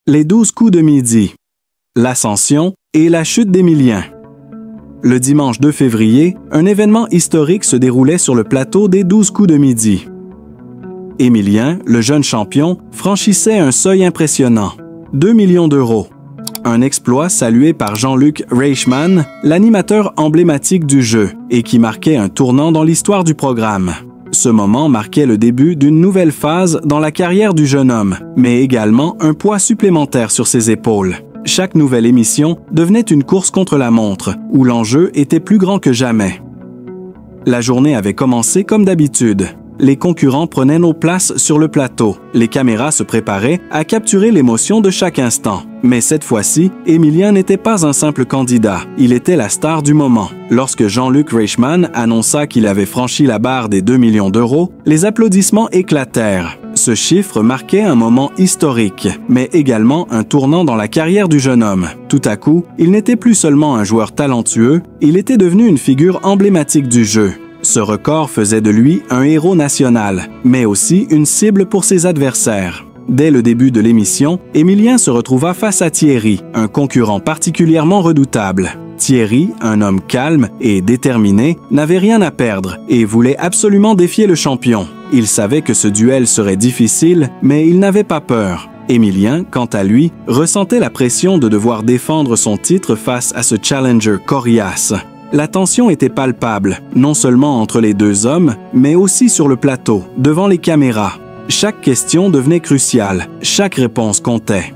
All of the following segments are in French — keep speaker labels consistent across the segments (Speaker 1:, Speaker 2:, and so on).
Speaker 1: les 12 coups de midi, l'ascension et la chute d'Émilien. Le dimanche 2 février, un événement historique se déroulait sur le plateau des 12 coups de midi. Émilien, le jeune champion, franchissait un seuil impressionnant, 2 millions d'euros. Un exploit salué par Jean-Luc Reichmann, l'animateur emblématique du jeu, et qui marquait un tournant dans l'histoire du programme. Ce moment marquait le début d'une nouvelle phase dans la carrière du jeune homme, mais également un poids supplémentaire sur ses épaules. Chaque nouvelle émission devenait une course contre la montre, où l'enjeu était plus grand que jamais. La journée avait commencé comme d'habitude. Les concurrents prenaient nos places sur le plateau. Les caméras se préparaient à capturer l'émotion de chaque instant. Mais cette fois-ci, Émilien n'était pas un simple candidat. Il était la star du moment. Lorsque Jean-Luc Reichmann annonça qu'il avait franchi la barre des 2 millions d'euros, les applaudissements éclatèrent. Ce chiffre marquait un moment historique, mais également un tournant dans la carrière du jeune homme. Tout à coup, il n'était plus seulement un joueur talentueux, il était devenu une figure emblématique du jeu. Ce record faisait de lui un héros national, mais aussi une cible pour ses adversaires. Dès le début de l'émission, Émilien se retrouva face à Thierry, un concurrent particulièrement redoutable. Thierry, un homme calme et déterminé, n'avait rien à perdre et voulait absolument défier le champion. Il savait que ce duel serait difficile, mais il n'avait pas peur. Émilien, quant à lui, ressentait la pression de devoir défendre son titre face à ce challenger coriace. La tension était palpable, non seulement entre les deux hommes, mais aussi sur le plateau, devant les caméras. Chaque question devenait cruciale, chaque réponse comptait.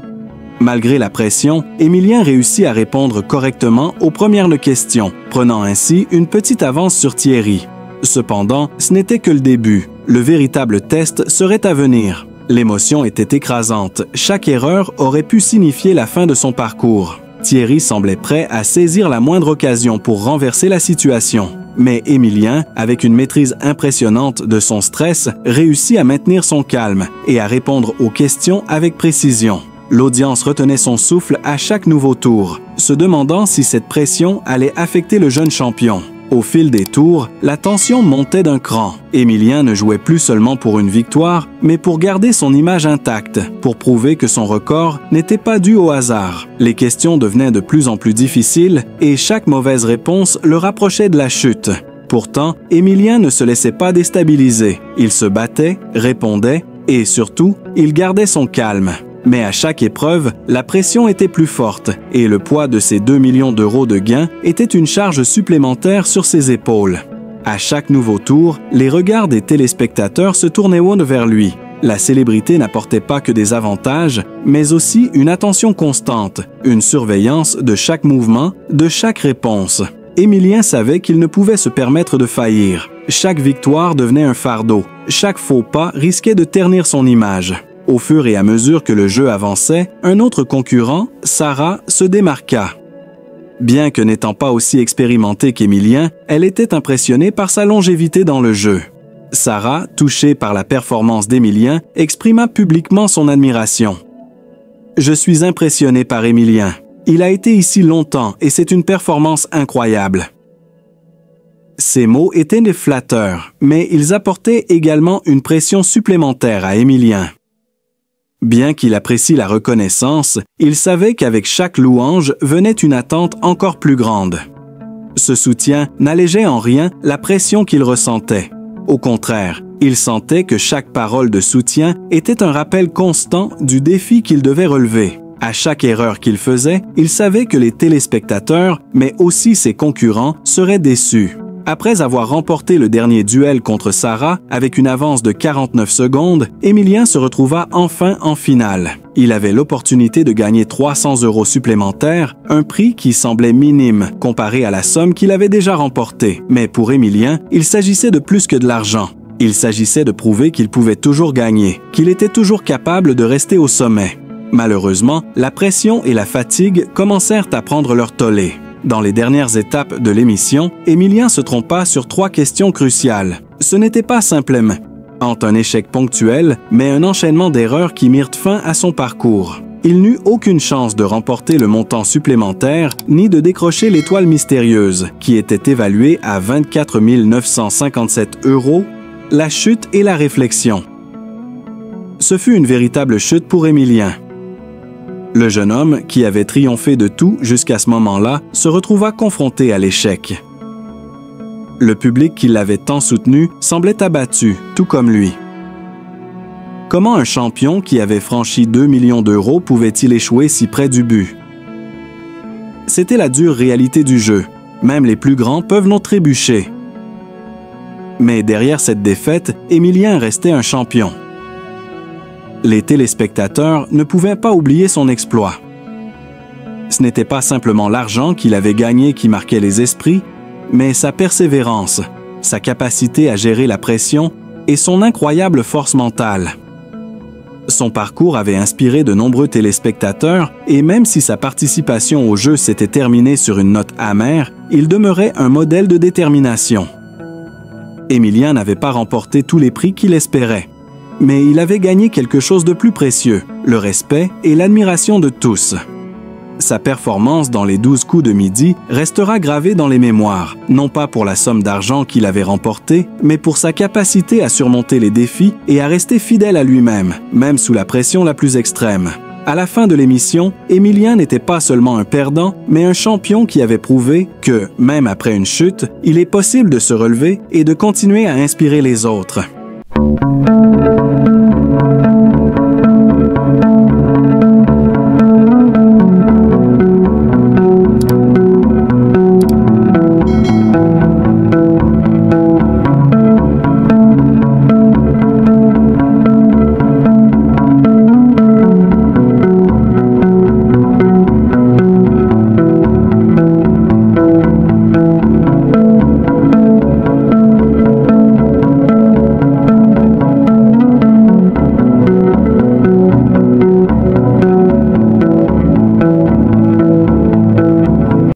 Speaker 1: Malgré la pression, Émilien réussit à répondre correctement aux premières questions, prenant ainsi une petite avance sur Thierry. Cependant, ce n'était que le début. Le véritable test serait à venir. L'émotion était écrasante. Chaque erreur aurait pu signifier la fin de son parcours. Thierry semblait prêt à saisir la moindre occasion pour renverser la situation. Mais Émilien, avec une maîtrise impressionnante de son stress, réussit à maintenir son calme et à répondre aux questions avec précision. L'audience retenait son souffle à chaque nouveau tour, se demandant si cette pression allait affecter le jeune champion. Au fil des tours, la tension montait d'un cran. Émilien ne jouait plus seulement pour une victoire, mais pour garder son image intacte, pour prouver que son record n'était pas dû au hasard. Les questions devenaient de plus en plus difficiles et chaque mauvaise réponse le rapprochait de la chute. Pourtant, Émilien ne se laissait pas déstabiliser. Il se battait, répondait et surtout, il gardait son calme. Mais à chaque épreuve, la pression était plus forte et le poids de ces 2 millions d'euros de gains était une charge supplémentaire sur ses épaules. À chaque nouveau tour, les regards des téléspectateurs se tournaient vers lui. La célébrité n'apportait pas que des avantages, mais aussi une attention constante, une surveillance de chaque mouvement, de chaque réponse. Émilien savait qu'il ne pouvait se permettre de faillir. Chaque victoire devenait un fardeau. Chaque faux pas risquait de ternir son image. Au fur et à mesure que le jeu avançait, un autre concurrent, Sarah, se démarqua. Bien que n'étant pas aussi expérimentée qu'Émilien, elle était impressionnée par sa longévité dans le jeu. Sarah, touchée par la performance d'Émilien, exprima publiquement son admiration. « Je suis impressionnée par Émilien. Il a été ici longtemps et c'est une performance incroyable. » Ces mots étaient flatteurs, mais ils apportaient également une pression supplémentaire à Émilien. Bien qu'il apprécie la reconnaissance, il savait qu'avec chaque louange venait une attente encore plus grande. Ce soutien n'allégeait en rien la pression qu'il ressentait. Au contraire, il sentait que chaque parole de soutien était un rappel constant du défi qu'il devait relever. À chaque erreur qu'il faisait, il savait que les téléspectateurs, mais aussi ses concurrents, seraient déçus. Après avoir remporté le dernier duel contre Sarah avec une avance de 49 secondes, Émilien se retrouva enfin en finale. Il avait l'opportunité de gagner 300 € supplémentaires, un prix qui semblait minime comparé à la somme qu'il avait déjà remportée. Mais pour Émilien, il s'agissait de plus que de l'argent. Il s'agissait de prouver qu'il pouvait toujours gagner, qu'il était toujours capable de rester au sommet. Malheureusement, la pression et la fatigue commencèrent à prendre leur tollé. Dans les dernières étapes de l'émission, Émilien se trompa sur 3 questions cruciales. Ce n'était pas simplement un échec ponctuel, mais un enchaînement d'erreurs qui mirent fin à son parcours. Il n'eut aucune chance de remporter le montant supplémentaire, ni de décrocher l'étoile mystérieuse, qui était évaluée à 24 957 €, la chute et la réflexion. Ce fut une véritable chute pour Émilien. Le jeune homme, qui avait triomphé de tout jusqu'à ce moment-là, se retrouva confronté à l'échec. Le public qui l'avait tant soutenu semblait abattu, tout comme lui. Comment un champion qui avait franchi 2 millions d'euros pouvait-il échouer si près du but? C'était la dure réalité du jeu. Même les plus grands peuvent non trébucher. Mais derrière cette défaite, Émilien restait un champion. Les téléspectateurs ne pouvaient pas oublier son exploit. Ce n'était pas simplement l'argent qu'il avait gagné qui marquait les esprits, mais sa persévérance, sa capacité à gérer la pression et son incroyable force mentale. Son parcours avait inspiré de nombreux téléspectateurs et même si sa participation au jeu s'était terminée sur une note amère, il demeurait un modèle de détermination. Émilien n'avait pas remporté tous les prix qu'il espérait, mais il avait gagné quelque chose de plus précieux, le respect et l'admiration de tous. Sa performance dans les 12 coups de midi restera gravée dans les mémoires, non pas pour la somme d'argent qu'il avait remportée, mais pour sa capacité à surmonter les défis et à rester fidèle à lui-même, même sous la pression la plus extrême. À la fin de l'émission, Émilien n'était pas seulement un perdant, mais un champion qui avait prouvé que, même après une chute, il est possible de se relever et de continuer à inspirer les autres.